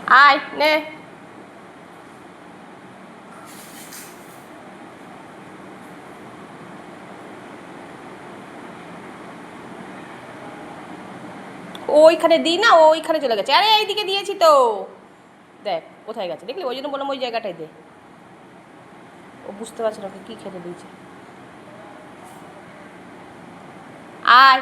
আয় নে। ওইখানে দিই না, ওইখানে চলে গেছে। আরে এইদিকে দিয়েছি তো, দেখ কোথায় গেছে দেখলি, ওই জন্য বললাম ওই জায়গাটায় দে। ও বুঝতে পারছে না ওকে কী খেতে দিয়েছে। আয়।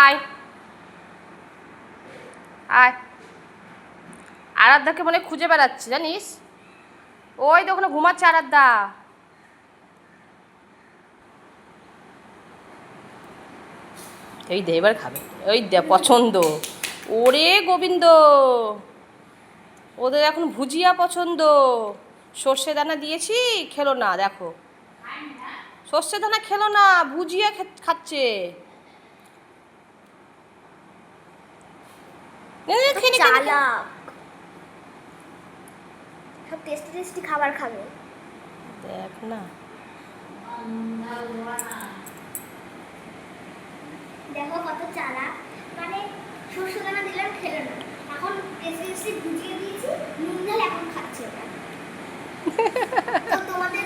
আয় আয়। আরাধ্যাকে মনে খুঁজে বেড়াচ্ছে জানিস, ওই তো ওখানে ঘুমাচ্ছে আরাধ্যা। এই দে এবার খাবে, ওই দে পছন্দ। ওরে গোবিন্দ, ওদের এখন ভুজিয়া পছন্দ। সর্ষে দানা দিয়েছি, খেলো না, দেখো সর্ষে দানা খেলো না, ভুজিয়া খাচ্ছে। চালাক, সব টেস্টি টেস্টি খাবার খাবে। দেখ না, দেখো কত চালাক, মানে সরষে দানা দিলাম খেলো না, এখন টেস্টি টেস্টি ভুজিয়ে দিয়েছি নুন ঝাল, এখন খাচ্ছে ওটা। তো তোমাদের